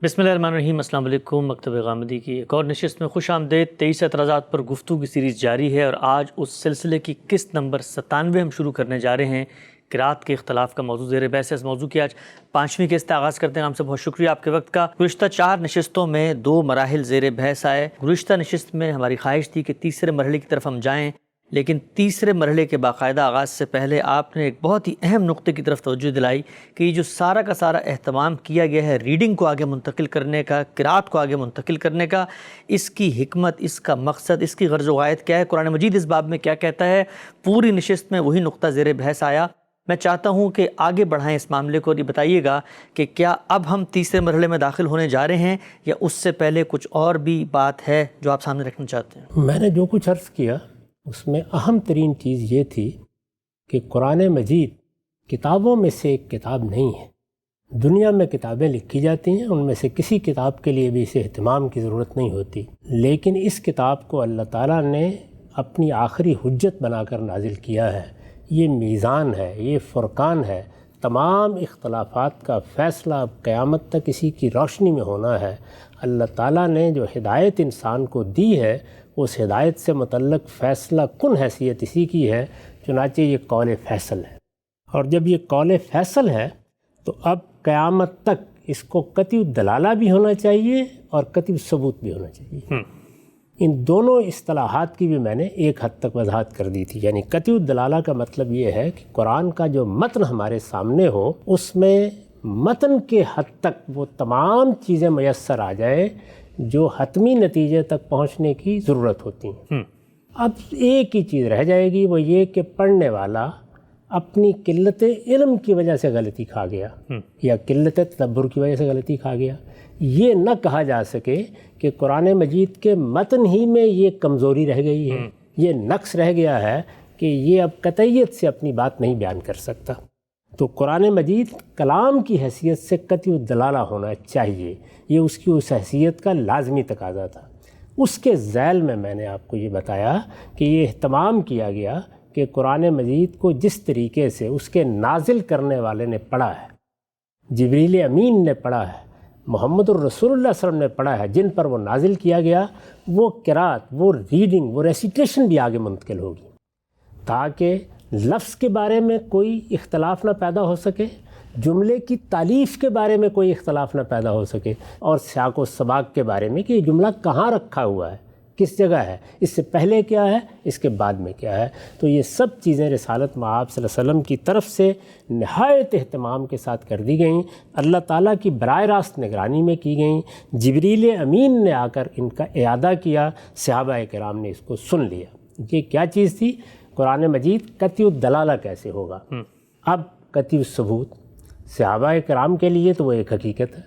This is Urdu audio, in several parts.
بسم اللہ الرحمن الرحیم۔ السلام علیکم۔ مکتب غامدی کی ایک اور نشست میں خوش آمدید۔ 23 اعتراضات پر گفتگو کی سیریز جاری ہے اور آج اس سلسلے کی قسط نمبر 97 ہم شروع کرنے جا رہے ہیں۔ قرات کے اختلاف کا موضوع زیر بحث ہے۔ اس موضوع کی آج 5ویں قسط آغاز کرتے ہیں۔ ہم سے بہت شکریہ آپ کے وقت کا۔ گزشتہ 4 نشستوں میں 2 مراحل زیر بحث آئے۔ گزشتہ نشست میں ہماری خواہش تھی کہ تیسرے مرحلے کی طرف ہم جائیں، لیکن تیسرے مرحلے کے باقاعدہ آغاز سے پہلے آپ نے ایک بہت ہی اہم نقطے کی طرف توجہ دلائی کہ یہ جو سارا کا سارا اہتمام کیا گیا ہے ریڈنگ کو آگے منتقل کرنے کا، قرات کو آگے منتقل کرنے کا، اس کی حکمت، اس کا مقصد، اس کی غرض و غایت کیا ہے، قرآن مجید اس باب میں کیا کہتا ہے، پوری نشست میں وہی نقطہ زیر بحث آیا۔ میں چاہتا ہوں کہ آگے بڑھائیں اس معاملے کو اور یہ بتائیے گا کہ کیا اب ہم تیسرے مرحلے میں داخل ہونے جا رہے ہیں یا اس سے پہلے کچھ اور بھی بات ہے جو آپ سامنے رکھنا چاہتے ہیں؟ میں نے جو کچھ عرض کیا اس میں اہم ترین چیز یہ تھی کہ قرآن مجید کتابوں میں سے ایک کتاب نہیں ہے۔ دنیا میں کتابیں لکھی جاتی ہیں، ان میں سے کسی کتاب کے لیے بھی اسے اہتمام کی ضرورت نہیں ہوتی، لیکن اس کتاب کو اللہ تعالیٰ نے اپنی آخری حجت بنا کر نازل کیا ہے۔ یہ میزان ہے، یہ فرقان ہے، تمام اختلافات کا فیصلہ اب قیامت تک اسی کی روشنی میں ہونا ہے۔ اللہ تعالیٰ نے جو ہدایت انسان کو دی ہے اس ہدایت سے متعلق فیصلہ کن حیثیت اسی کی ہے، چنانچہ یہ قول فیصل ہے، اور جب یہ قول فیصل ہے تو اب قیامت تک اس کو قطعی دلالہ بھی ہونا چاہیے اور قطعی ثبوت بھی ہونا چاہیے۔ ان دونوں اصطلاحات کی بھی میں نے ایک حد تک وضاحت کر دی تھی۔ یعنی قطعی دلالہ کا مطلب یہ ہے کہ قرآن کا جو متن ہمارے سامنے ہو اس میں متن کے حد تک وہ تمام چیزیں میسر آ جائے جو حتمی نتیجے تک پہنچنے کی ضرورت ہوتی ہیں۔ اب ایک ہی چیز رہ جائے گی، وہ یہ کہ پڑھنے والا اپنی قلت علم کی وجہ سے غلطی کھا گیا یا قلت تدبر کی وجہ سے غلطی کھا گیا۔ یہ نہ کہا جا سکے کہ قرآن مجید کے متن ہی میں یہ کمزوری رہ گئی ہے، یہ نقص رہ گیا ہے کہ یہ اب قطعیت سے اپنی بات نہیں بیان کر سکتا۔ تو قرآن مجید کلام کی حیثیت سے قطعی دلالہ ہونا چاہیے، یہ اس کی اس حیثیت کا لازمی تقاضا تھا۔ اس کے ذیل میں نے آپ کو یہ بتایا کہ یہ اہتمام کیا گیا کہ قرآن مجید کو جس طریقے سے اس کے نازل کرنے والے نے پڑھا ہے، جبریل امین نے پڑھا ہے، محمد الرسول اللہ صلی اللہ علیہ وسلم نے پڑھا ہے، جن پر وہ نازل کیا گیا، وہ قرات، وہ ریڈنگ، وہ ریسیٹیشن بھی آگے منتقل ہوگی تاکہ لفظ کے بارے میں کوئی اختلاف نہ پیدا ہو سکے، جملے کی تالیف کے بارے میں کوئی اختلاف نہ پیدا ہو سکے، اور سیاق و سباق کے بارے میں کہ یہ جملہ کہاں رکھا ہوا ہے، کس جگہ ہے، اس سے پہلے کیا ہے، اس کے بعد میں کیا ہے۔ تو یہ سب چیزیں رسالت مآب صلی اللہ علیہ وسلم کی طرف سے نہایت اہتمام کے ساتھ کر دی گئیں، اللہ تعالیٰ کی براہ راست نگرانی میں کی گئیں۔ جبریل امین نے آ کر ان کا اعادہ کیا، صحابہ کرام نے اس کو سن لیا۔ یہ کیا چیز تھی؟ قرآن مجید قطعی دلالہ کیسے ہوگا۔ اب قطعی ثبوت صحابہ کرام کے لیے تو وہ ایک حقیقت ہے،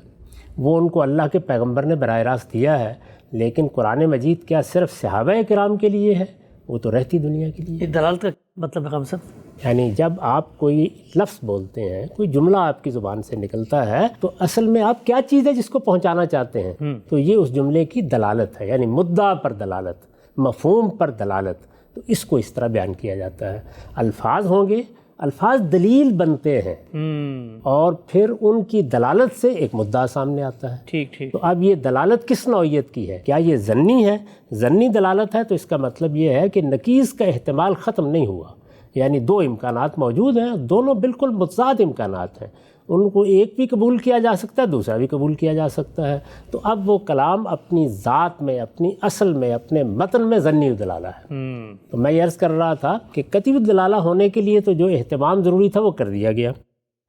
وہ ان کو اللہ کے پیغمبر نے براہ راست دیا ہے، لیکن قرآن مجید کیا صرف صحابہ کرام کے لیے ہے؟ وہ تو رہتی دنیا کے لیے۔ دلالت کا مطلب ہے صاحب، یعنی جب آپ کوئی لفظ بولتے ہیں، کوئی جملہ آپ کی زبان سے نکلتا ہے، تو اصل میں آپ کیا چیز ہے جس کو پہنچانا چاہتے ہیں، تو یہ اس جملے کی دلالت ہے، یعنی مدعا پر دلالت، مفہوم پر دلالت۔ تو اس کو اس طرح بیان کیا جاتا ہے۔ الفاظ ہوں گے، الفاظ دلیل بنتے ہیں اور پھر ان کی دلالت سے ایک مدعا سامنے آتا ہے۔ ٹھیک۔ تو اب یہ دلالت کس نوعیت کی ہے؟ کیا یہ ظنی ہے؟ ظنی دلالت ہے تو اس کا مطلب یہ ہے کہ نقیض کا احتمال ختم نہیں ہوا، یعنی 2 امکانات موجود ہیں، دونوں بالکل متضاد امکانات ہیں، ان کو ایک بھی قبول کیا جا سکتا ہے، دوسرا بھی قبول کیا جا سکتا ہے۔ تو اب وہ کلام اپنی ذات میں، اپنی اصل میں، اپنے متن میں ظنی دلالہ ہے۔ تو میں یہ عرض کر رہا تھا کہ قطعی دلالہ ہونے کے لیے تو جو اہتمام ضروری تھا وہ کر دیا گیا۔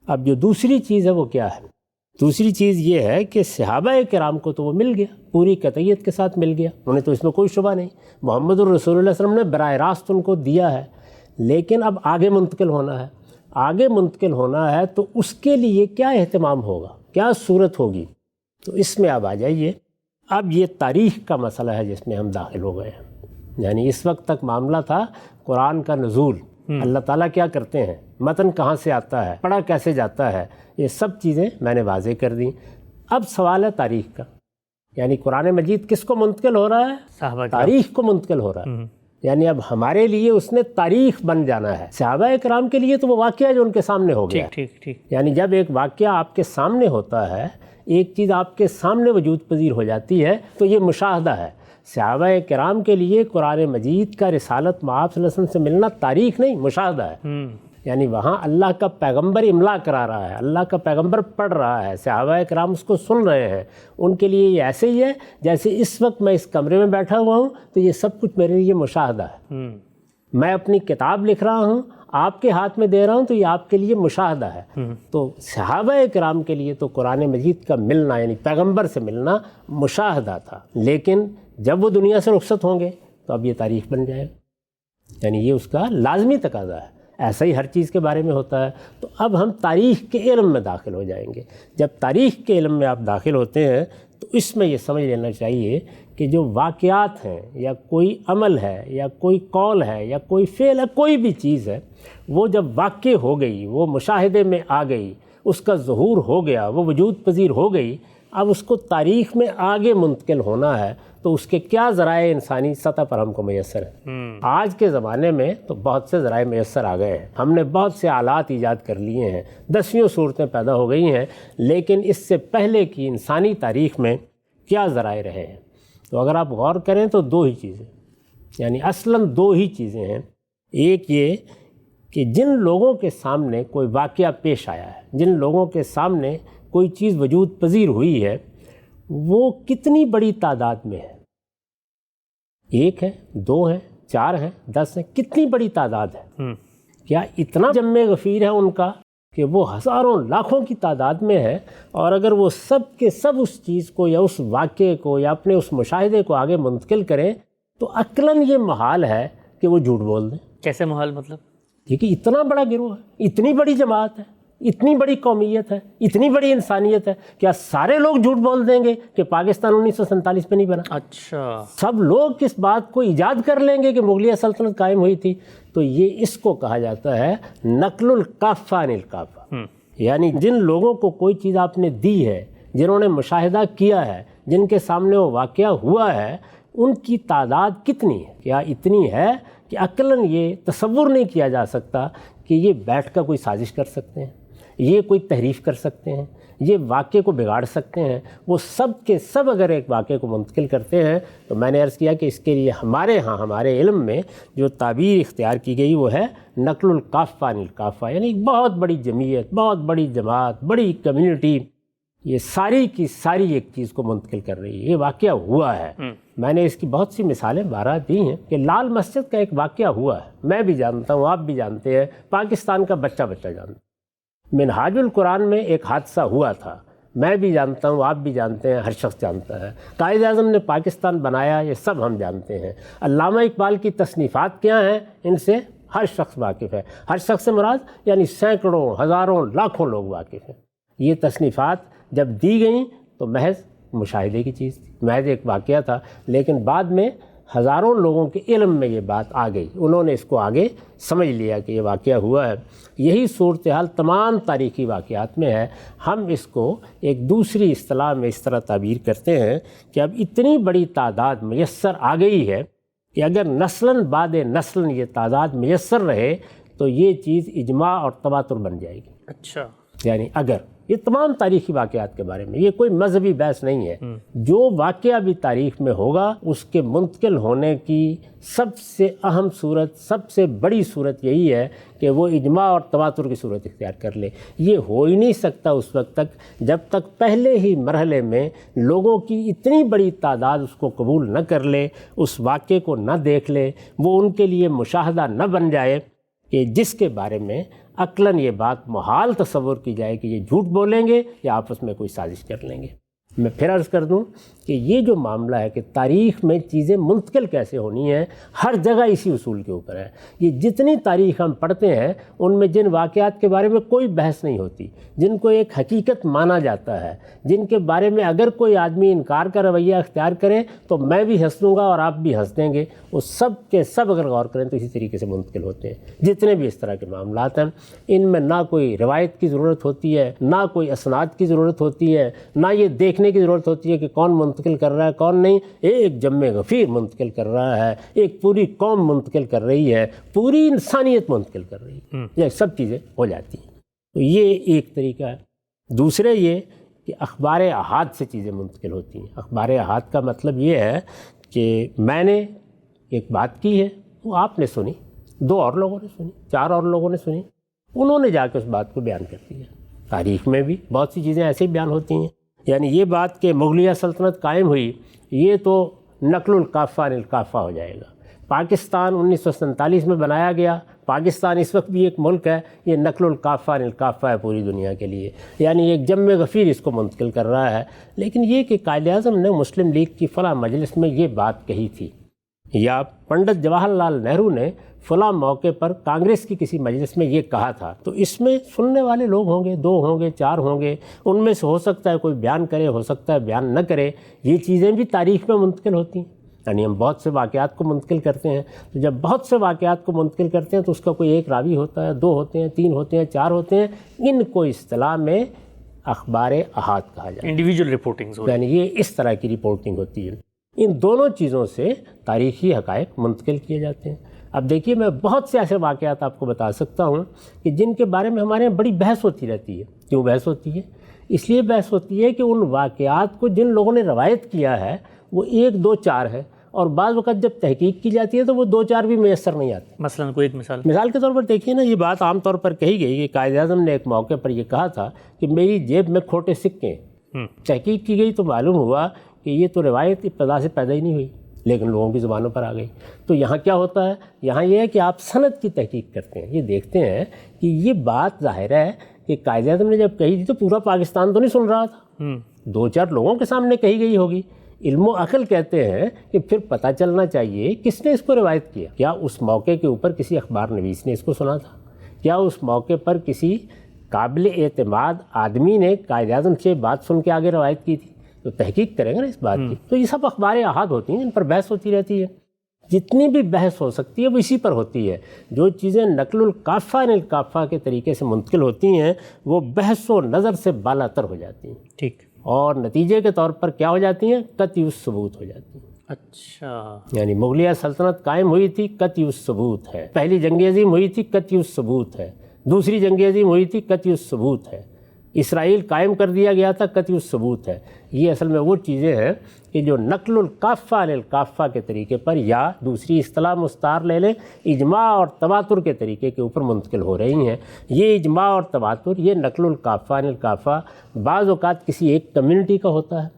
اب جو دوسری چیز ہے وہ کیا ہے؟ دوسری چیز یہ ہے کہ صحابہ کرام کو تو وہ مل گیا، پوری قطعیت کے ساتھ مل گیا، انہیں تو اس میں کوئی شبہ نہیں، محمد الرسول اللہ صلی اللہ علیہ وسلم نے براہ راست ان کو دیا ہے، لیکن اب آگے منتقل ہونا ہے۔ آگے منتقل ہونا ہے تو اس کے لیے کیا اہتمام ہوگا، کیا صورت ہوگی؟ تو اس میں اب آ جائیے، اب یہ تاریخ کا مسئلہ ہے جس میں ہم داخل ہو گئے ہیں۔ یعنی اس وقت تک معاملہ تھا قرآن کا نزول، اللہ تعالیٰ کیا کرتے ہیں، متن کہاں سے آتا ہے، پڑھا کیسے جاتا ہے، یہ سب چیزیں میں نے واضح کر دیں۔ اب سوال ہے تاریخ کا، یعنی قرآن مجید کس کو منتقل ہو رہا ہے؟ تاریخ کو منتقل ہو رہا ہے۔ یعنی اب ہمارے لیے اس نے تاریخ بن جانا ہے۔ صحابہ کرام کے لیے تو وہ واقعہ جو ان کے سامنے ہو گیا، ٹھیک۔ یعنی جب ایک واقعہ آپ کے سامنے ہوتا ہے، ایک چیز آپ کے سامنے وجود پذیر ہو جاتی ہے تو یہ مشاہدہ ہے۔ صحابہ کرام کے لیے قرآن مجید کا رسالت مآب صلی اللہ علیہ وسلم سے ملنا تاریخ نہیں، مشاہدہ ہے۔ یعنی وہاں اللہ کا پیغمبر املا کرا رہا ہے، اللہ کا پیغمبر پڑھ رہا ہے، صحابہ کرام اس کو سن رہے ہیں۔ ان کے لیے یہ ایسے ہی ہے جیسے اس وقت میں اس کمرے میں بیٹھا ہوا ہوں تو یہ سب کچھ میرے لیے مشاہدہ ہے۔ میں اپنی کتاب لکھ رہا ہوں، آپ کے ہاتھ میں دے رہا ہوں تو یہ آپ کے لیے مشاہدہ ہے۔ تو صحابہ کرام کے لیے تو قرآن مجید کا ملنا یعنی پیغمبر سے ملنا مشاہدہ تھا، لیکن جب وہ دنیا سے رخصت ہوں گے تو اب یہ تاریخ بن جائے گا، یعنی یہ اس کا لازمی تقاضا ہے۔ ایسا ہی ہر چیز کے بارے میں ہوتا ہے۔ تو اب ہم تاریخ کے علم میں داخل ہو جائیں گے۔ جب تاریخ کے علم میں آپ داخل ہوتے ہیں تو اس میں یہ سمجھ لینا چاہیے کہ جو واقعات ہیں یا کوئی عمل ہے یا کوئی قول ہے یا کوئی فعل ہے، کوئی بھی چیز ہے، وہ جب واقع ہو گئی، وہ مشاہدے میں آ گئی، اس کا ظہور ہو گیا، وہ وجود پذیر ہو گئی، اب اس کو تاریخ میں آگے منتقل ہونا ہے تو اس کے کیا ذرائع انسانی سطح پر ہم کو میسر ہیں۔ آج کے زمانے میں تو بہت سے ذرائع میسر آ گئے ہیں، ہم نے بہت سے آلات ایجاد کر لیے ہیں، دسیوں صورتیں پیدا ہو گئی ہیں، لیکن اس سے پہلے کی انسانی تاریخ میں کیا ذرائع رہے ہیں؟ تو اگر آپ غور کریں تو دو ہی چیزیں، یعنی اصلاً دو ہی چیزیں ہیں۔ ایک یہ کہ جن لوگوں کے سامنے کوئی واقعہ پیش آیا ہے، جن لوگوں کے سامنے کوئی چیز وجود پذیر ہوئی ہے، وہ کتنی بڑی تعداد میں ہے، ایک ہے، دو ہیں، چار ہیں، 10 ہیں، کتنی بڑی تعداد ہے؟ کیا اتنا جمع غفیر ہے ان کا کہ وہ ہزاروں لاکھوں کی تعداد میں ہے، اور اگر وہ سب کے سب اس چیز کو یا اس واقعے کو یا اپنے اس مشاہدے کو آگے منتقل کریں تو عقلاً یہ محال ہے کہ وہ جھوٹ بول دیں۔ کیسے محال مطلب؟ کیونکہ اتنا بڑا گروہ ہے، اتنی بڑی جماعت ہے، اتنی بڑی قومیت ہے، اتنی بڑی انسانیت ہے، کیا سارے لوگ جھوٹ بول دیں گے کہ پاکستان 1947 میں نہیں بنا؟ اچھا، سب لوگ کس بات کو ایجاد کر لیں گے کہ مغلیہ سلطنت قائم ہوئی تھی؟ تو یہ اس کو کہا جاتا ہے نقل الکافہ عن الکافہ، یعنی جن لوگوں کو کوئی چیز آپ نے دی ہے، جنہوں نے مشاہدہ کیا ہے، جن کے سامنے وہ واقعہ ہوا ہے، ان کی تعداد کتنی ہے؟ کیا اتنی ہے کہ عقلاً یہ تصور نہیں کیا جا سکتا کہ یہ بیٹھ کر کوئی سازش کر سکتے ہیں، یہ کوئی تحریف کر سکتے ہیں، یہ واقعے کو بگاڑ سکتے ہیں؟ وہ سب کے سب اگر ایک واقعے کو منتقل کرتے ہیں تو میں نے عرض کیا کہ اس کے لیے ہمارے علم میں جو تعبیر اختیار کی گئی وہ ہے نقل الکافہ عن الکافہ، یعنی ایک بہت بڑی جمعیت، بہت بڑی جماعت، بڑی کمیونٹی، یہ ساری کی ساری ایک چیز کو منتقل کر رہی ہے۔ یہ واقعہ ہوا ہے۔ میں نے اس کی بہت سی مثالیں بارہ دی ہیں کہ لال مسجد کا ایک واقعہ ہوا ہے، میں بھی جانتا ہوں، آپ بھی جانتے ہیں، پاکستان کا بچہ جانتا ہے۔ منہاج القرآن میں ایک حادثہ ہوا تھا، میں بھی جانتا ہوں، آپ بھی جانتے ہیں، ہر شخص جانتا ہے۔ قائد اعظم نے پاکستان بنایا، یہ سب ہم جانتے ہیں۔ علامہ اقبال کی تصنیفات کیا ہیں، ان سے ہر شخص واقف ہے۔ ہر شخص سے مراد یعنی سینکڑوں، ہزاروں، لاکھوں لوگ واقف ہیں۔ یہ تصنیفات جب دی گئیں تو محض مشاہدے کی چیز تھی، محض ایک واقعہ تھا، لیکن بعد میں ہزاروں لوگوں کے علم میں یہ بات آ گئی، انہوں نے اس کو آگے سمجھ لیا کہ یہ واقعہ ہوا ہے۔ یہی صورتحال تمام تاریخی واقعات میں ہے۔ ہم اس کو ایک دوسری اصطلاح میں اس طرح تعبیر کرتے ہیں کہ اب اتنی بڑی تعداد میسر آ گئی ہے کہ اگر نسلاً بعد نسلاً یہ تعداد میسر رہے تو یہ چیز اجماع اور تواتر بن جائے گی۔ اچھا، یعنی اگر یہ تمام تاریخی واقعات کے بارے میں، یہ کوئی مذہبی بحث نہیں ہے، جو واقعہ بھی تاریخ میں ہوگا اس کے منتقل ہونے کی سب سے اہم صورت، سب سے بڑی صورت یہی ہے کہ وہ اجماع اور تواتر کی صورت اختیار کر لے۔ یہ ہو ہی نہیں سکتا اس وقت تک جب تک پہلے ہی مرحلے میں لوگوں کی اتنی بڑی تعداد اس کو قبول نہ کر لے، اس واقعے کو نہ دیکھ لے، وہ ان کے لیے مشاہدہ نہ بن جائے کہ جس کے بارے میں عقلاً یہ بات محال تصور کی جائے کہ یہ جھوٹ بولیں گے یا آپس میں کوئی سازش کر لیں گے۔ میں پھر عرض کر دوں کہ یہ جو معاملہ ہے کہ تاریخ میں چیزیں منتقل کیسے ہونی ہیں، ہر جگہ اسی اصول کے اوپر ہے۔ یہ جتنی تاریخ ہم پڑھتے ہیں ان میں جن واقعات کے بارے میں کوئی بحث نہیں ہوتی، جن کو ایک حقیقت مانا جاتا ہے، جن کے بارے میں اگر کوئی آدمی انکار کا رویہ اختیار کرے تو میں بھی ہنس دوں گا اور آپ بھی ہنس دیں گے، وہ سب کے سب اگر غور کریں تو اسی طریقے سے منتقل ہوتے ہیں۔ جتنے بھی اس طرح کے معاملات ہیں ان میں نہ کوئی روایت کی ضرورت ہوتی ہے، نہ کوئی اسناد کی ضرورت ہوتی ہے، نہ یہ دیکھنے کی ضرورت ہوتی ہے کہ کون منتقل کر رہا ہے کون نہیں۔ ایک جمع غفیر منتقل کر رہا ہے، ایک پوری قوم منتقل کر رہی ہے، پوری انسانیت منتقل کر رہی ہے، یہ سب چیزیں ہو جاتی ہیں۔ تو یہ ایک طریقہ ہے۔ دوسرے یہ کہ اخبار احاد سے چیزیں منتقل ہوتی ہیں۔ اخبار احاد کا مطلب یہ ہے کہ میں نے ایک بات کی ہے، وہ آپ نے سنی، 2 اور لوگوں نے سنی، 4 اور لوگوں نے سنی، انہوں نے جا کے اس بات کو بیان کر دیا۔ تاریخ میں بھی بہت سی چیزیں ایسے ہی بیان ہوتی ہیں۔ یعنی یہ بات کہ مغلیہ سلطنت قائم ہوئی، یہ تو نقل الکافہ عن الکافہ ہو جائے گا۔ پاکستان 1947 میں بنایا گیا، پاکستان اس وقت بھی ایک ملک ہے، یہ نقل الکافہ عن الکافہ ہے پوری دنیا کے لیے، یعنی ایک جم غفیر اس کو منتقل کر رہا ہے۔ لیکن یہ کہ قائد اعظم نے مسلم لیگ کی فلاں مجلس میں یہ بات کہی تھی، یا پنڈت جواہر لال نہرو نے فلاں موقع پر کانگریس کی کسی مجلس میں یہ کہا تھا، تو اس میں سننے والے لوگ ہوں گے، 2 ہوں گے، 4 ہوں گے، ان میں سے ہو سکتا ہے کوئی بیان کرے، ہو سکتا ہے بیان نہ کرے۔ یہ چیزیں بھی تاریخ میں منتقل ہوتی ہیں۔ یعنی ہم بہت سے واقعات کو منتقل کرتے ہیں، تو جب بہت سے واقعات کو منتقل کرتے ہیں تو اس کا کوئی ایک راوی ہوتا ہے، 2 ہوتے ہیں، 3 ہوتے ہیں، 4 ہوتے ہیں۔ ان کو اصطلاح میں اخبار احاد کہا جاتا ہے، انڈیویجول رپورٹنگ، یعنی یہ اس طرح کی رپورٹنگ ہوتی ہے۔ ان دونوں چیزوں سے تاریخی حقائق منتقل کیے جاتے ہیں۔ اب دیکھیے، میں بہت سے ایسے واقعات آپ کو بتا سکتا ہوں کہ جن کے بارے میں ہمارے یہاں بڑی بحث ہوتی رہتی ہے۔ کیوں بحث ہوتی ہے؟ اس لیے بحث ہوتی ہے کہ ان واقعات کو جن لوگوں نے روایت کیا ہے وہ 1 2 4 ہے، اور بعض وقت جب تحقیق کی جاتی ہے تو وہ 2 4 بھی میسر نہیں آتے۔ مثلاً کوئی ایک مثال کے طور پر دیکھیے نا، یہ بات عام طور پر کہی گئی کہ قائد اعظم نے ایک موقع پر یہ کہا تھا کہ میری جیب میں کھوٹے سکے ہیں۔ تحقیق کی گئی تو معلوم ہوا کہ یہ تو روایت ابتدا سے پیدا ہی نہیں ہوئی، لیکن لوگوں کی زبانوں پر آ گئی۔ تو یہاں کیا ہوتا ہے؟ یہاں یہ ہے کہ آپ سند کی تحقیق کرتے ہیں، یہ دیکھتے ہیں کہ یہ بات ظاہر ہے کہ قائد اعظم نے جب کہی تھی تو پورا پاکستان تو نہیں سن رہا تھا، 2 4 لوگوں کے سامنے کہی گئی ہوگی۔ علم و عقل کہتے ہیں کہ پھر پتہ چلنا چاہیے کس نے اس کو روایت کیا۔ کیا اس موقع کے اوپر کسی اخبار نویس نے اس کو سنا تھا؟ کیا اس موقع پر کسی قابل اعتماد آدمی نے قائد اعظم سے بات سن کے آگے روایت کی تھی؟ تو تحقیق کریں گے نا اس بات کی۔ تو یہ سب اخبار احاد ہوتی ہیں، ان پر بحث ہوتی رہتی ہے۔ جتنی بھی بحث ہو سکتی ہے وہ اسی پر ہوتی ہے۔ جو چیزیں نقل الکافہ عن الکافہ کے طریقے سے منتقل ہوتی ہیں وہ بحث و نظر سے بالا تر ہو جاتی ہیں، ٹھیک، اور نتیجے کے طور پر کیا ہو جاتی ہیں؟ قطعی الثبوت ہو جاتی ہیں۔ اچھا، یعنی مغلیہ سلطنت قائم ہوئی تھی، قطعی الثبوت ہے۔ پہلی جنگ عظیم ہوئی تھی، قطعی الثبوت ہے۔ دوسری جنگ عظیم ہوئی تھی، قطعی الثبوت ہے۔ اسرائیل قائم کر دیا گیا تھا، قطعی الثبوت ہے۔ یہ اصل میں وہ چیزیں ہیں کہ جو نقل الکافہ عن الکافہ کے طریقے پر، یا دوسری اصطلاح مستعار لے لیں، اجماع اور تواتر کے طریقے کے اوپر منتقل ہو رہی ہیں۔ یہ اجماع اور تواتر، یہ نقل الکافہ عن الکافہ بعض اوقات کسی ایک کمیونٹی کا ہوتا ہے،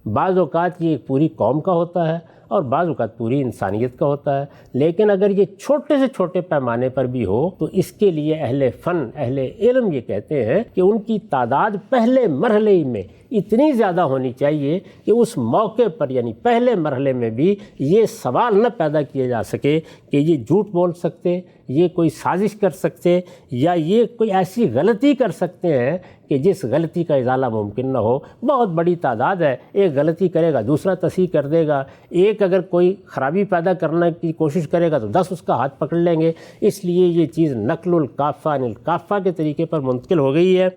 بعض اوقات یہ ایک پوری قوم کا ہوتا ہے، اور بعض اوقات پوری انسانیت کا ہوتا ہے۔ لیکن اگر یہ چھوٹے سے چھوٹے پیمانے پر بھی ہو تو اس کے لیے اہل فن، اہل علم یہ کہتے ہیں کہ ان کی تعداد پہلے مرحلے میں اتنی زیادہ ہونی چاہیے کہ اس موقع پر، یعنی پہلے مرحلے میں بھی یہ سوال نہ پیدا کیے جا سکے کہ یہ جھوٹ بول سکتے، یہ کوئی سازش کر سکتے، یا یہ کوئی ایسی غلطی کر سکتے ہیں کہ جس غلطی کا ازالہ ممکن نہ ہو۔ بہت بڑی تعداد ہے، ایک غلطی کرے گا دوسرا تصحیح کر دے گا، ایک اگر کوئی خرابی پیدا کرنے کی کوشش کرے گا تو 10 اس کا ہاتھ پکڑ لیں گے۔ اس لیے یہ چیز نقل الکافہ عن الکافہ کے طریقے پر منتقل ہو گئی ہے۔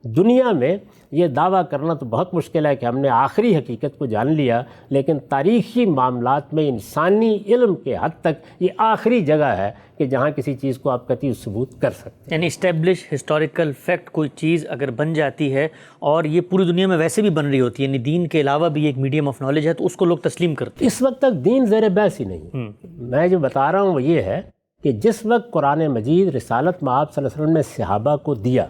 دنیا میں یہ دعویٰ کرنا تو بہت مشکل ہے کہ ہم نے آخری حقیقت کو جان لیا، لیکن تاریخی معاملات میں انسانی علم کے حد تک یہ آخری جگہ ہے کہ جہاں کسی چیز کو آپ قطعی ثبوت کر سکتے ہیں۔ یعنی اسٹیبلش ہسٹوریکل فیکٹ کوئی چیز اگر بن جاتی ہے، اور یہ پوری دنیا میں ویسے بھی بن رہی ہوتی ہے، یعنی دین کے علاوہ بھی ایک میڈیم آف نالج ہے، تو اس کو لوگ تسلیم کرتے ہیں۔ اس وقت تک دین زیر بحث ہی نہیں۔ میں جو بتا رہا ہوں وہ یہ ہے کہ جس وقت قرآن مجید رسالت مآب صلی اللہ علیہ وسلم نے صحابہ کو دیا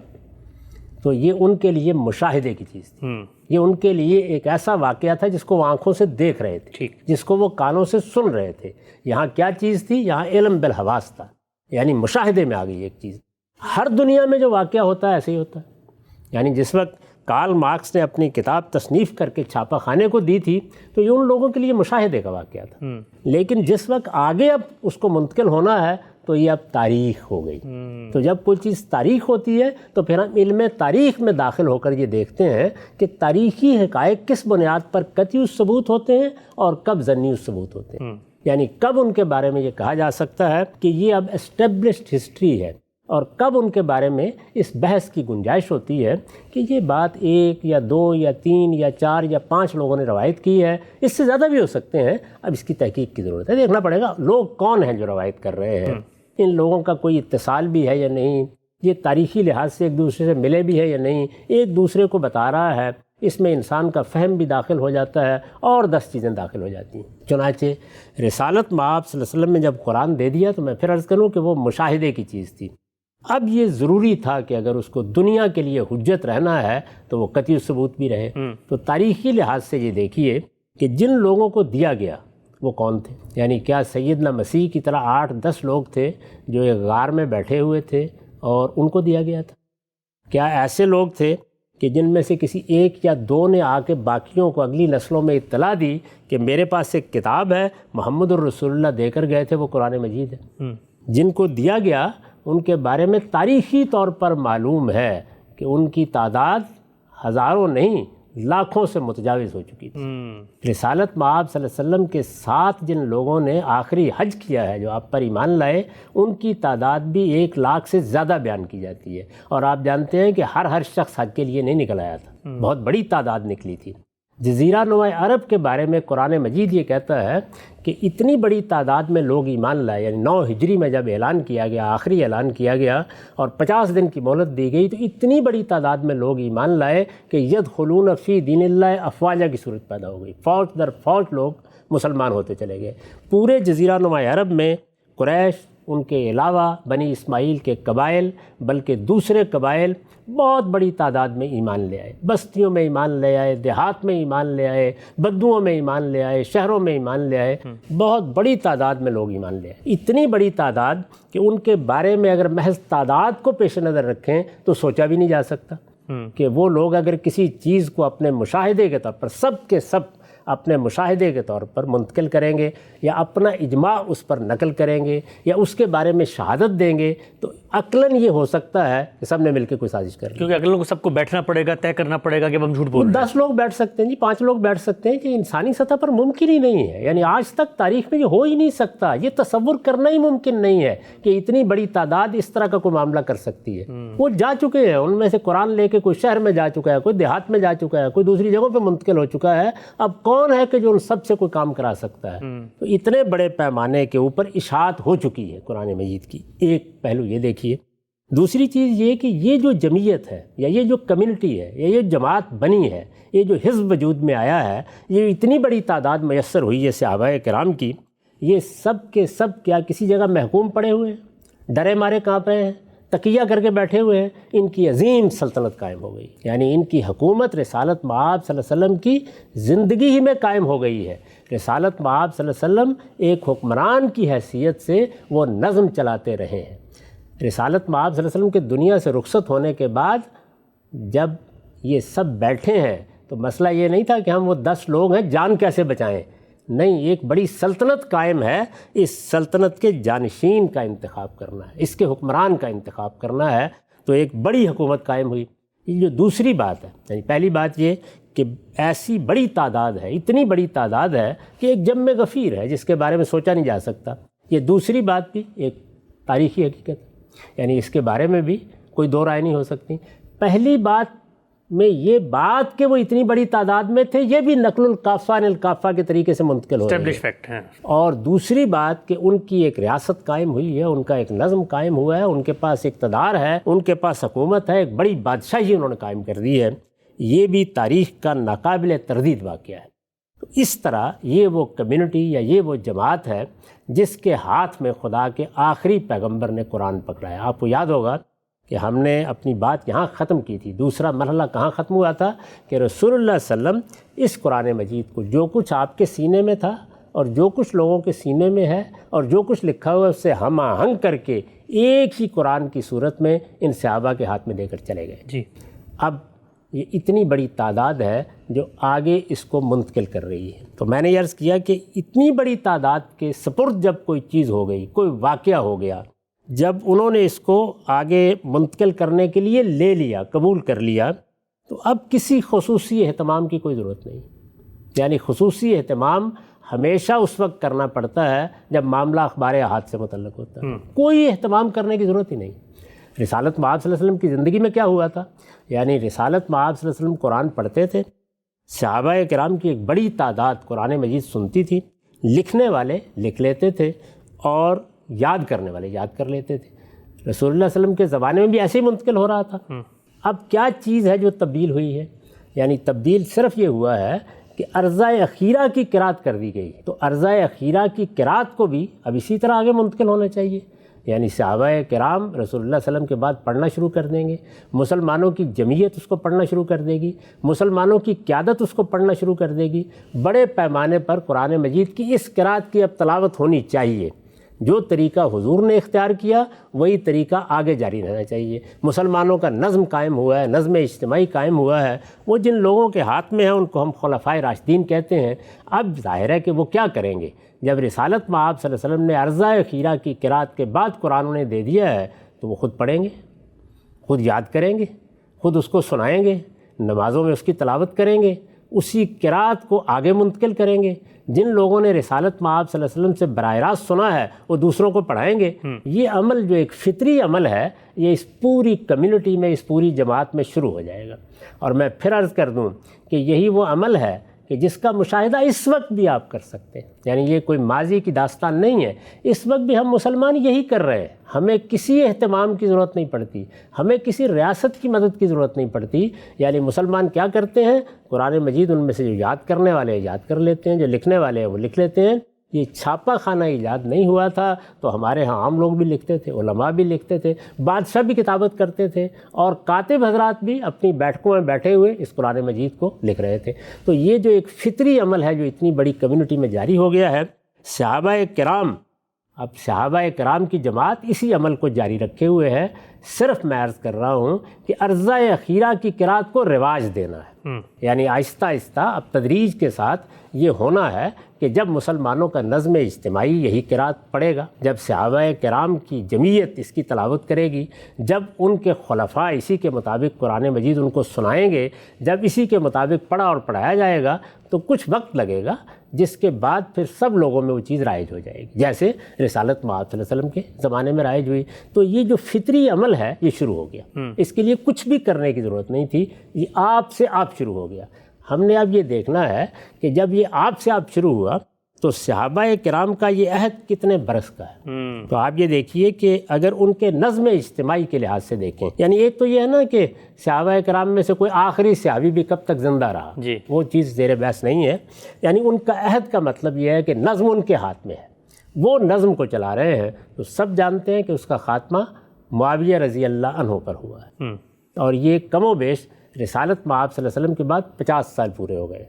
تو یہ ان کے لیے مشاہدے کی چیز تھی۔ یہ ان کے لیے ایک ایسا واقعہ تھا جس کو وہ آنکھوں سے دیکھ رہے تھے، جس کو وہ کانوں سے سن رہے تھے۔ یہاں کیا چیز تھی؟ یہاں علم بالحواس تھا، یعنی مشاہدے میں آ گئی ایک چیز۔ ہر دنیا میں جو واقعہ ہوتا ہے ایسے ہی ہوتا ہے۔ یعنی جس وقت کارل مارکس نے اپنی کتاب تصنیف کر کے چھاپا خانے کو دی تھی تو یہ ان لوگوں کے لیے مشاہدے کا واقعہ تھا، لیکن جس وقت آگے اب اس کو منتقل ہونا ہے تو یہ اب تاریخ ہو گئی۔ تو جب کوئی چیز تاریخ ہوتی ہے تو پھر ہم علم تاریخ میں داخل ہو کر یہ دیکھتے ہیں کہ تاریخی حقائق کس بنیاد پر قطعی الثبوت ہوتے ہیں اور کب ظنی الثبوت ہوتے ہیں، یعنی کب ان کے بارے میں یہ کہا جا سکتا ہے کہ یہ اب اسٹیبلشڈ ہسٹری ہے، اور کب ان کے بارے میں اس بحث کی گنجائش ہوتی ہے کہ یہ بات 1 یا 2 یا 3 یا 4 یا 5 لوگوں نے روایت کی ہے، اس سے زیادہ بھی ہو سکتے ہیں۔ اب اس کی تحقیق کی ضرورت ہے، دیکھنا پڑے گا لوگ کون ہیں جو روایت کر رہے ہیں، ان لوگوں کا کوئی اتصال بھی ہے یا نہیں، یہ تاریخی لحاظ سے ایک دوسرے سے ملے بھی ہے یا نہیں، ایک دوسرے کو بتا رہا ہے، اس میں انسان کا فہم بھی داخل ہو جاتا ہے اور 10 چیزیں داخل ہو جاتی ہیں۔ چنانچہ رسالت مآب صلی اللہ علیہ وسلم نے جب قرآن دے دیا تو میں پھر عرض کروں کہ وہ مشاہدے کی چیز تھی۔ اب یہ ضروری تھا کہ اگر اس کو دنیا کے لیے حجت رہنا ہے تو وہ قطعی ثبوت بھی رہے۔ تو تاریخی لحاظ سے یہ دیکھیے کہ جن لوگوں کو دیا گیا وہ کون تھے، یعنی کیا سیدنا مسیح کی طرح 8-10 لوگ تھے جو ایک غار میں بیٹھے ہوئے تھے اور ان کو دیا گیا تھا؟ کیا ایسے لوگ تھے کہ جن میں سے کسی ایک یا دو نے آ کے باقیوں کو اگلی نسلوں میں اطلاع دی کہ میرے پاس ایک کتاب ہے، محمد الرسول اللہ دے کر گئے تھے، وہ قرآن مجید ہے؟ جن کو دیا گیا ان کے بارے میں تاریخی طور پر معلوم ہے کہ ان کی تعداد ہزاروں نہیں لاکھوں سے متجاوز ہو چکی تھی۔ رسالت مآب صلی اللہ علیہ وسلم کے ساتھ جن لوگوں نے آخری حج کیا ہے، جو آپ پر ایمان لائے، ان کی تعداد بھی 1 لاکھ سے زیادہ بیان کی جاتی ہے، اور آپ جانتے ہیں کہ ہر شخص حج کے لیے نہیں نکل آیا تھا، بہت بڑی تعداد نکلی تھی۔ جزیرہ نما عرب کے بارے میں قرآن مجید یہ کہتا ہے کہ اتنی بڑی تعداد میں لوگ ایمان لائے، یعنی 9 ہجری میں جب اعلان کیا گیا، آخری اعلان کیا گیا اور 50 دن کی مہلت دی گئی، تو اتنی بڑی تعداد میں لوگ ایمان لائے کہ یدخلون فی دین اللہ افواجا کی صورت پیدا ہو گئی، فوج در فوج لوگ مسلمان ہوتے چلے گئے۔ پورے جزیرہ نما عرب میں قریش، ان کے علاوہ بنی اسماعیل کے قبائل، بلکہ دوسرے قبائل بہت بڑی تعداد میں ایمان لے آئے، بستیوں میں ایمان لے آئے، دیہات میں ایمان لے آئے، بدوؤں میں ایمان لے آئے، شہروں میں ایمان لے آئے، بہت بڑی تعداد میں لوگ ایمان لے آئے۔ اتنی بڑی تعداد کہ ان کے بارے میں اگر محض تعداد کو پیش نظر رکھیں تو سوچا بھی نہیں جا سکتا کہ وہ لوگ اگر کسی چیز کو اپنے مشاہدے کے طور پر سب کے سب اپنے مشاہدے کے طور پر منتقل کریں گے یا اپنا اجماع اس پر نقل کریں گے یا اس کے بارے میں شہادت دیں گے تو عقلاً یہ ہو سکتا ہے کہ سب نے مل کے کوئی سازش کر لی، کیونکہ عقلاً کو سب کو بیٹھنا پڑے گا، طے کرنا پڑے گا کہ ہم جھوٹ بول رہے ہیں۔ 10 لوگ بیٹھ سکتے ہیں جی، 5 لوگ بیٹھ سکتے ہیں، کہ انسانی سطح پر ممکن ہی نہیں ہے، یعنی آج تک تاریخ میں یہ ہو ہی نہیں سکتا، یہ تصور کرنا ہی ممکن نہیں ہے کہ اتنی بڑی تعداد اس طرح کا کوئی معاملہ کر سکتی ہے۔ وہ جا چکے ہیں، ان میں سے قرآن لے کے کوئی شہر میں جا چکا ہے، کوئی دیہات میں جا چکا ہے، کوئی دوسری جگہوں پہ منتقل ہو چکا ہے، اب کون ہے کہ جو ان سب سے کوئی کام کرا سکتا ہے؟ تو اتنے بڑے پیمانے کے اوپر اشاعت ہو چکی ہے قرآن مجید کی، ایک پہلو یہ دیکھیے۔ دوسری چیز یہ کہ یہ جو جمعیت ہے یا یہ جو کمیونٹی ہے یا یہ جماعت بنی ہے، یہ جو حزب وجود میں آیا ہے، یہ اتنی بڑی تعداد میسر ہوئی ہے صحابہ کرام کی، یہ سب کے سب کیا کسی جگہ محکوم پڑے ہوئے ہیں، ڈرے مارے کانپ رہے ہیں، تقیہ کر کے بیٹھے ہوئے ہیں؟ ان کی عظیم سلطنت قائم ہو گئی، یعنی ان کی حکومت رسالت مآب صلی اللہ علیہ وسلم کی زندگی ہی میں قائم ہو گئی ہے۔ رسالت مآب صلی اللہ علیہ وسلم ایک حکمران کی حیثیت سے وہ نظم چلاتے رہے ہیں۔ رسالت مآب صلی اللہ علیہ وسلم کے دنیا سے رخصت ہونے کے بعد جب یہ سب بیٹھے ہیں تو مسئلہ یہ نہیں تھا کہ ہم وہ 10 لوگ ہیں جان کیسے بچائیں، نہیں، ایک بڑی سلطنت قائم ہے، اس سلطنت کے جانشین کا انتخاب کرنا ہے، اس کے حکمران کا انتخاب کرنا ہے، تو ایک بڑی حکومت قائم ہوئی۔ یہ جو دوسری بات ہے، یعنی پہلی بات یہ کہ ایسی بڑی تعداد ہے، اتنی بڑی تعداد ہے کہ ایک جم غفیر ہے جس کے بارے میں سوچا نہیں جا سکتا۔ یہ دوسری بات بھی ایک تاریخی حقیقت ہے، یعنی اس کے بارے میں بھی کوئی دو رائے نہیں ہو سکتی۔ پہلی بات میں یہ بات کہ وہ اتنی بڑی تعداد میں تھے، یہ بھی نقل القافہ القافہ کے طریقے سے منتقل ہو رہی ہے۔ اور دوسری بات کہ ان کی ایک ریاست قائم ہوئی ہے، ان کا ایک نظم قائم ہوا ہے، ان کے پاس اقتدار ہے، ان کے پاس حکومت ہے، ایک بڑی بادشاہی انہوں نے قائم کر دی ہے، یہ بھی تاریخ کا ناقابل تردید واقعہ ہے۔ تو اس طرح یہ وہ کمیونٹی یا یہ وہ جماعت ہے جس کے ہاتھ میں خدا کے آخری پیغمبر نے قرآن پکڑا ہے۔ آپ کو یاد ہوگا کہ ہم نے اپنی بات یہاں ختم کی تھی، دوسرا مرحلہ کہاں ختم ہوا تھا کہ رسول اللہ صلی اللہ علیہ وسلم اس قرآن مجید کو جو کچھ آپ کے سینے میں تھا اور جو کچھ لوگوں کے سینے میں ہے اور جو کچھ لکھا ہوا ہے اس سے ہم آہنگ کر کے ایک ہی قرآن کی صورت میں ان صحابہ کے ہاتھ میں دے کر چلے گئے۔ جی، اب یہ اتنی بڑی تعداد ہے جو آگے اس کو منتقل کر رہی ہے۔ تو میں نے یہ عرض کیا کہ اتنی بڑی تعداد کے سپرد جب کوئی چیز ہو گئی، کوئی واقعہ ہو گیا، جب انہوں نے اس کو آگے منتقل کرنے کے لیے لے لیا، قبول کر لیا، تو اب کسی خصوصی اہتمام کی کوئی ضرورت نہیں۔ یعنی خصوصی اہتمام ہمیشہ اس وقت کرنا پڑتا ہے جب معاملہ اخبار احاد سے متعلق ہوتا ہے، کوئی اہتمام کرنے کی ضرورت ہی نہیں۔ رسالت مآب صلی اللہ علیہ وسلم کی زندگی میں کیا ہوا تھا؟ یعنی رسالت مآب صلی اللہ علیہ وسلم قرآن پڑھتے تھے، صحابہ کرام کی ایک بڑی تعداد قرآن مجید سنتی تھی، لکھنے والے لکھ لیتے تھے اور یاد کرنے والے یاد کر لیتے تھے۔ رسول اللہ صلی اللہ علیہ وسلم کے زمانے میں بھی ایسے ہی منتقل ہو رہا تھا۔ اب کیا چیز ہے جو تبدیل ہوئی ہے؟ یعنی تبدیل صرف یہ ہوا ہے کہ عرضہ اخیرہ کی قرات کر دی گئی، تو عرضہ اخیرہ کی قرات کو بھی اب اسی طرح آگے منتقل ہونا چاہیے، یعنی صحابہ کرام رسول اللہ صلی اللہ علیہ وسلم کے بعد پڑھنا شروع کر دیں گے، مسلمانوں کی جمعیت اس کو پڑھنا شروع کر دے گی، مسلمانوں کی قیادت اس کو پڑھنا شروع کر دے گی، بڑے پیمانے پر قرآن مجید کی اس قرات کی اب تلاوت ہونی چاہیے۔ جو طریقہ حضور نے اختیار کیا وہی طریقہ آگے جاری رہنا چاہیے۔ مسلمانوں کا نظم قائم ہوا ہے، نظم اجتماعی قائم ہوا ہے، وہ جن لوگوں کے ہاتھ میں ہے ان کو ہم خلفائے راشدین کہتے ہیں۔ اب ظاہر ہے کہ وہ کیا کریں گے؟ جب رسالت میں آپ صلی اللہ علیہ وسلم نے عرضہ اخیرہ کی قرات کے بعد قرآن انہیں دے دیا ہے تو وہ خود پڑھیں گے، خود یاد کریں گے، خود اس کو سنائیں گے، نمازوں میں اس کی تلاوت کریں گے، اسی قرات کو آگے منتقل کریں گے۔ جن لوگوں نے رسالت مآب صلی اللہ علیہ وسلم سے براہ راست سنا ہے وہ دوسروں کو پڑھائیں گے۔ یہ عمل جو ایک فطری عمل ہے یہ اس پوری کمیونٹی میں، اس پوری جماعت میں شروع ہو جائے گا۔ اور میں پھر عرض کر دوں کہ یہی وہ عمل ہے کہ جس کا مشاہدہ اس وقت بھی آپ کر سکتے ہیں، یعنی یہ کوئی ماضی کی داستان نہیں ہے، اس وقت بھی ہم مسلمان یہی کر رہے ہیں۔ ہمیں کسی اہتمام کی ضرورت نہیں پڑتی، ہمیں کسی ریاست کی مدد کی ضرورت نہیں پڑتی، یعنی مسلمان کیا کرتے ہیں؟ قرآن مجید ان میں سے جو یاد کرنے والے ہیں یاد کر لیتے ہیں، جو لکھنے والے ہیں وہ لکھ لیتے ہیں۔ یہ چھاپا خانہ ایجاد نہیں ہوا تھا تو ہمارے ہاں عام لوگ بھی لکھتے تھے، علماء بھی لکھتے تھے، بادشاہ بھی کتابت کرتے تھے، اور کاتب حضرات بھی اپنی بیٹھکوں میں بیٹھے ہوئے اس قرآن مجید کو لکھ رہے تھے۔ تو یہ جو ایک فطری عمل ہے جو اتنی بڑی کمیونٹی میں جاری ہو گیا ہے، صحابہ کرام، اب صحابہ کرام کی جماعت اسی عمل کو جاری رکھے ہوئے ہے۔ صرف میں عرض کر رہا ہوں کہ عرضہ اخیرہ کی قرات کو رواج دینا ہے، یعنی آہستہ آہستہ اب تدریج کے ساتھ یہ ہونا ہے کہ جب مسلمانوں کا نظم اجتماعی یہی قرات پڑھے گا، جب صحابہ کرام کی جمعیت اس کی تلاوت کرے گی، جب ان کے خلفاء اسی کے مطابق قرآن مجید ان کو سنائیں گے، جب اسی کے مطابق پڑھا اور پڑھایا جائے گا تو کچھ وقت لگے گا، جس کے بعد پھر سب لوگوں میں وہ چیز رائج ہو جائے گی، جیسے رسالت مآب صلی اللہ علیہ وسلم کے زمانے میں رائج ہوئی۔ تو یہ جو فطری عمل ہے یہ شروع ہو گیا، اس کے لیے کچھ بھی کرنے کی ضرورت نہیں تھی، یہ آپ سے آپ شروع ہو گیا۔ ہم نے اب یہ دیکھنا ہے کہ جب یہ آپ سے آپ شروع ہوا تو صحابہ کرام کا یہ عہد کتنے برس کا ہے۔ تو آپ یہ دیکھیے کہ اگر ان کے نظم اجتماعی کے لحاظ سے دیکھیں، یعنی ایک تو یہ ہے نا کہ صحابہ کرام میں سے کوئی آخری صحابی بھی کب تک زندہ رہا، وہ چیز زیر بحث نہیں ہے، یعنی ان کا عہد کا مطلب یہ ہے کہ نظم ان کے ہاتھ میں ہے، وہ نظم کو چلا رہے ہیں۔ تو سب جانتے ہیں کہ اس کا خاتمہ معاویہ رضی اللہ عنہ پر ہوا ہے، اور یہ کم و بیش رسالت مآب صلی اللہ علیہ وسلم کے بعد 50 سال پورے ہو گئے،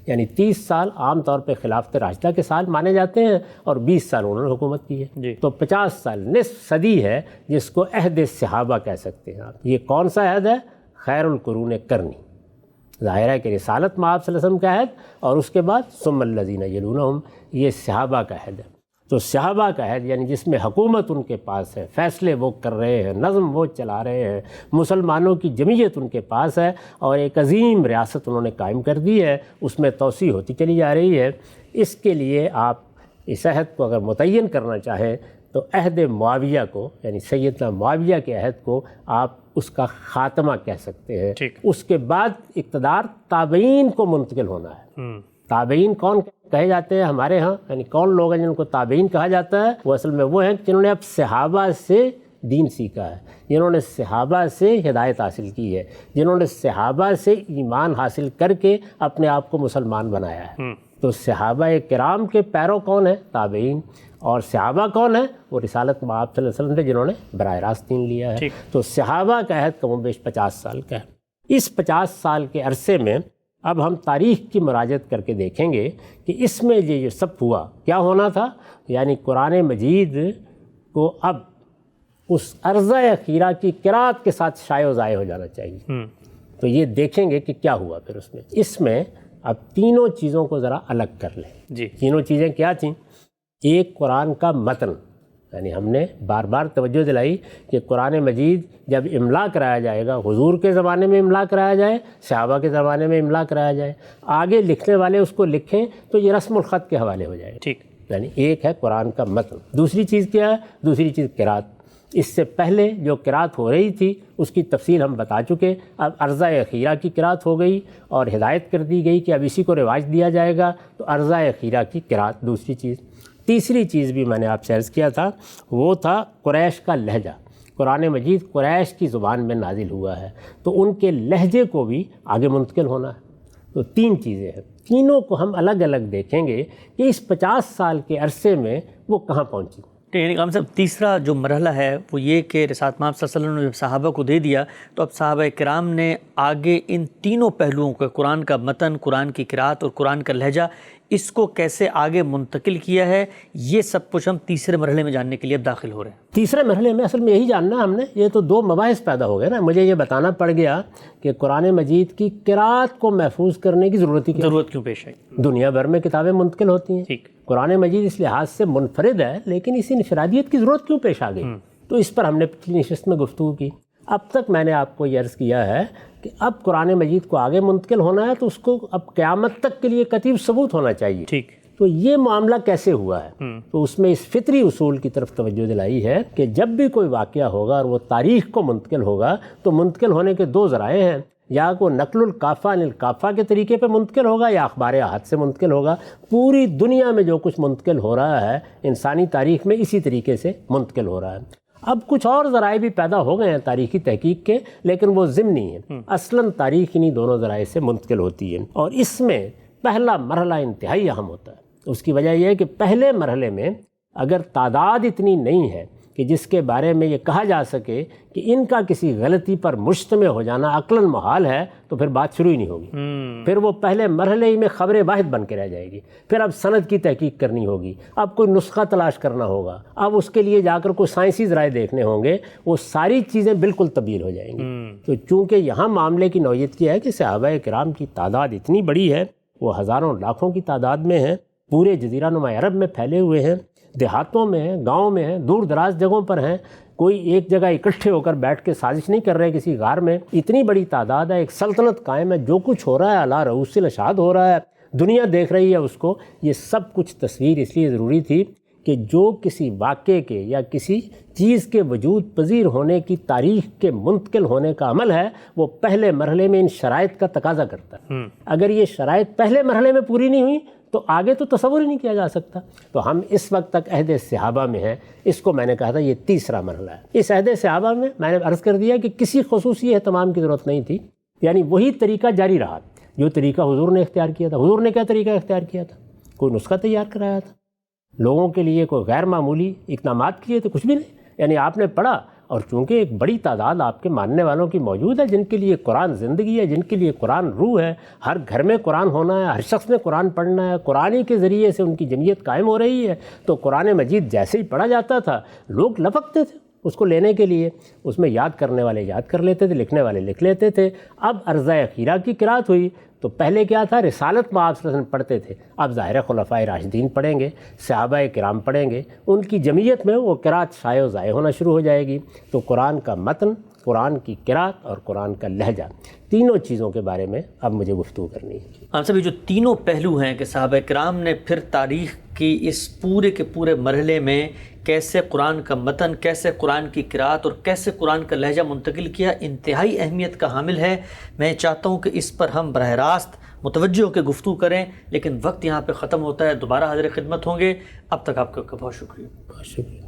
یعنی 30 سال عام طور پہ خلافت راشدہ کے سال مانے جاتے ہیں اور 20 سال انہوں نے حکومت کی ہے، تو 50 سال، نصف صدی ہے جس کو عہد صحابہ کہہ سکتے ہیں آپ۔ یہ کون سا عہد ہے؟ خیر القرون کرنی۔ ظاہر ہے کہ رسالت مآب صلی اللہ علیہ وسلم کا عہد اور اس کے بعد ثم الذین یلونہم، یہ صحابہ کا عہد ہے۔ تو صحابہ کا عہد یعنی جس میں حکومت ان کے پاس ہے، فیصلے وہ کر رہے ہیں، نظم وہ چلا رہے ہیں، مسلمانوں کی جمعیت ان کے پاس ہے، اور ایک عظیم ریاست انہوں نے قائم کر دی ہے، اس میں توسیع ہوتی چلی جا رہی ہے۔ اس کے لیے آپ اس عہد کو اگر متعین کرنا چاہیں تو عہد معاویہ کو، یعنی سیدنا معاویہ کے عہد کو آپ اس کا خاتمہ کہہ سکتے ہیں۔ اس کے بعد اقتدار تابعین کو منتقل ہونا ہے۔ تابعین کون کہے جاتے ہیں ہمارے ہاں؟ یعنی کون لوگ ہیں جن کو تابعین کہا جاتا ہے؟ وہ اصل میں وہ ہیں جنہوں نے اب صحابہ سے دین سیکھا ہے، جنہوں نے صحابہ سے ہدایت حاصل کی ہے، جنہوں نے صحابہ سے ایمان حاصل کر کے اپنے آپ کو مسلمان بنایا ہے۔ تو صحابہ کرام کے پیرو کون ہیں؟ تابعین۔ اور صحابہ کون ہیں؟ وہ رسالت مآب صلی اللہ علیہ وسلم سے جنہوں نے براہ راست دین لیا ہے۔ تو صحابہ کا عہد کم و بیش 50 سال کا ہے۔ اس 50 سال کے عرصے میں اب ہم تاریخ کی مراجعت کر کے دیکھیں گے کہ اس میں یہ سب ہوا کیا ہونا تھا، یعنی قرآن مجید کو اب اس عرضہ اخیرہ کی قرات کے ساتھ شائع و ضائع ہو جانا چاہیے۔ تو یہ دیکھیں گے کہ کیا ہوا پھر اس میں اب تینوں چیزوں کو ذرا الگ کر لیں۔ تینوں چیزیں کیا تھیں؟ ایک قرآن کا متن، یعنی ہم نے بار بار توجہ دلائی کہ قرآن مجید جب املا کرایا جائے گا، حضور کے زمانے میں املا کرایا جائے، صحابہ کے زمانے میں املا کرایا جائے، آگے لکھنے والے اس کو لکھیں تو یہ رسم الخط کے حوالے ہو جائے گا۔ یعنی ایک ہے قرآن کا متن۔ دوسری چیز کیا ہے؟ دوسری چیز قرات۔ اس سے پہلے جو قرات ہو رہی تھی اس کی تفصیل ہم بتا چکے، اب عرضہ اخیرہ کی قرات ہو گئی اور ہدایت کر دی گئی کہ اب اسی کو رواج دیا جائے گا، تو عرضہ اخیرہ کی قرات دوسری چیز۔ تیسری چیز بھی میں نے آپ سے عرض کیا تھا، وہ تھا قریش کا لہجہ۔ قرآن مجید قریش کی زبان میں نازل ہوا ہے، تو ان کے لہجے کو بھی آگے منتقل ہونا ہے۔ تو تین چیزیں ہیں، تینوں کو ہم الگ الگ دیکھیں گے کہ اس 50 سال کے عرصے میں وہ کہاں پہنچی۔ یعنی امام صاحب تیسرا جو مرحلہ ہے وہ یہ کہ رسالت محمد صلی اللہ علیہ وسلم نے جب صحابہ کو دے دیا تو اب صحابہ کرام نے آگے ان تینوں پہلوؤں کو، قرآن کا متن، قرآن کی قرات اور قرآن کا لہجہ، اس کو کیسے آگے منتقل کیا ہے، یہ سب کچھ ہم تیسرے مرحلے میں جاننے کے لیے اب داخل ہو رہے ہیں۔ تیسرے مرحلے میں اصل میں یہی جاننا ہم نے، یہ تو دو مباحث پیدا ہو گئے نا، مجھے یہ بتانا پڑ گیا کہ قرآن مجید کی قرات کو محفوظ کرنے کی ضرورت کیوں پیش آئی؟ دنیا بھر میں کتابیں منتقل ہوتی ہیں، ٹھیک، قرآن مجید اس لحاظ سے منفرد ہے، لیکن اس انفرادیت کی ضرورت کیوں پیش آ گئی؟ تو اس پر ہم نے پچھلی نشست میں گفتگو کی۔ اب تک میں نے آپ کو یہ عرض کیا ہے کہ اب قرآن مجید کو آگے منتقل ہونا ہے تو اس کو اب قیامت تک کے لیے قطعی ثبوت ہونا چاہیے۔ ٹھیک، تو یہ معاملہ کیسے ہوا ہے؟ تو اس میں اس فطری اصول کی طرف توجہ دلائی ہے کہ جب بھی کوئی واقعہ ہوگا اور وہ تاریخ کو منتقل ہوگا تو منتقل ہونے کے دو ذرائع ہیں، یا کو نقل الکافہ عن الکافہ کے طریقے پہ منتقل ہوگا یا اخبار احاد سے منتقل ہوگا۔ پوری دنیا میں جو کچھ منتقل ہو رہا ہے انسانی تاریخ میں اسی طریقے سے منتقل ہو رہا ہے۔ اب کچھ اور ذرائع بھی پیدا ہو گئے ہیں تاریخی تحقیق کے، لیکن وہ ضمنی ہیں، اصلاً تاریخ انہی دونوں ذرائع سے منتقل ہوتی ہے، اور اس میں پہلا مرحلہ انتہائی اہم ہوتا ہے۔ اس کی وجہ یہ ہے کہ پہلے مرحلے میں اگر تعداد اتنی نہیں ہے کہ جس کے بارے میں یہ کہا جا سکے کہ ان کا کسی غلطی پر مجتمع ہو جانا عقلاً محال ہے، تو پھر بات شروع ہی نہیں ہوگی۔ پھر وہ پہلے مرحلے ہی میں خبر واحد بن کے رہ جائے گی۔ پھر اب سند کی تحقیق کرنی ہوگی، اب کوئی نسخہ تلاش کرنا ہوگا، اب اس کے لیے جا کر کوئی سائنسی ذرائع دیکھنے ہوں گے، وہ ساری چیزیں بالکل تبدیل ہو جائیں گی۔ تو چونکہ یہاں معاملے کی نوعیت یہ ہے کہ صحابہ کرام کی تعداد اتنی بڑی ہے، وہ ہزاروں لاکھوں کی تعداد میں ہیں، پورے جزیرہ نما عرب میں پھیلے ہوئے ہیں، دیہاتوں میں ہیں، گاؤں میں ہیں، دور دراز جگہوں پر ہیں، کوئی ایک جگہ اکٹھے ہو کر بیٹھ کے سازش نہیں کر رہے کسی غار میں، اتنی بڑی تعداد ہے، ایک سلطنت قائم ہے، جو کچھ ہو رہا ہے اعلیٰ رؤوس الاشہاد ہو رہا ہے، دنیا دیکھ رہی ہے اس کو۔ یہ سب کچھ تصویر اس لیے ضروری تھی کہ جو کسی واقعے کے یا کسی چیز کے وجود پذیر ہونے کی تاریخ کے منتقل ہونے کا عمل ہے، وہ پہلے مرحلے میں ان شرائط کا تقاضا کرتا ہے۔ اگر یہ شرائط پہلے مرحلے میں پوری نہیں ہوئی تو آگے تو تصور ہی نہیں کیا جا سکتا۔ تو ہم اس وقت تک عہد صحابہ میں ہیں، اس کو میں نے کہا تھا یہ تیسرا مرحلہ ہے۔ اس عہد صحابہ میں نے عرض کر دیا کہ کسی خصوصی اہتمام کی ضرورت نہیں تھی، یعنی وہی طریقہ جاری رہا جو طریقہ حضور نے اختیار کیا تھا۔ حضور نے کیا طریقہ اختیار کیا تھا؟ کوئی نسخہ تیار کرایا تھا، لوگوں کے لیے کوئی غیر معمولی اقدامات کیے تھے؟ کچھ بھی نہیں۔ یعنی آپ نے پڑھا، اور چونکہ ایک بڑی تعداد آپ کے ماننے والوں کی موجود ہے جن کے لیے قرآن زندگی ہے، جن کے لیے قرآن روح ہے، ہر گھر میں قرآن ہونا ہے، ہر شخص نے قرآن پڑھنا ہے، قرآن ہی کے ذریعے سے ان کی جمعیت قائم ہو رہی ہے، تو قرآن مجید جیسے ہی پڑھا جاتا تھا لوگ لپکتے تھے اس کو لینے کے لیے، اس میں یاد کرنے والے یاد کر لیتے تھے، لکھنے والے لکھ لیتے تھے۔ اب عرضہ اخیرہ کی قرات ہوئی تو پہلے کیا تھا؟ رسالت میں آپ صلی اللہ علیہ وسلم پڑھتے تھے، اب ظاہر خلفائے راشدین پڑھیں گے، صحابہ کرام پڑھیں گے، ان کی جمعیت میں وہ قرات شائع و ضائع ہونا شروع ہو جائے گی۔ تو قرآن کا متن، قرآن کی قرات اور قرآن کا لہجہ، تینوں چیزوں کے بارے میں اب مجھے گفتگو کرنی ہے۔ ہم سب یہ جو تینوں پہلو ہیں کہ صحابہ کرام نے پھر تاریخ کی اس پورے کے پورے مرحلے میں کیسے قرآن کا متن، کیسے قرآن کی قرات اور کیسے قرآن کا لہجہ منتقل کیا، انتہائی اہمیت کا حامل ہے۔ میں چاہتا ہوں کہ اس پر ہم براہ راست متوجہ ہو کے گفتگو کریں، لیکن وقت یہاں پہ ختم ہوتا ہے، دوبارہ حاضر خدمت ہوں گے۔ اب تک آپ کا بہت شکریہ۔ بہت شکریہ۔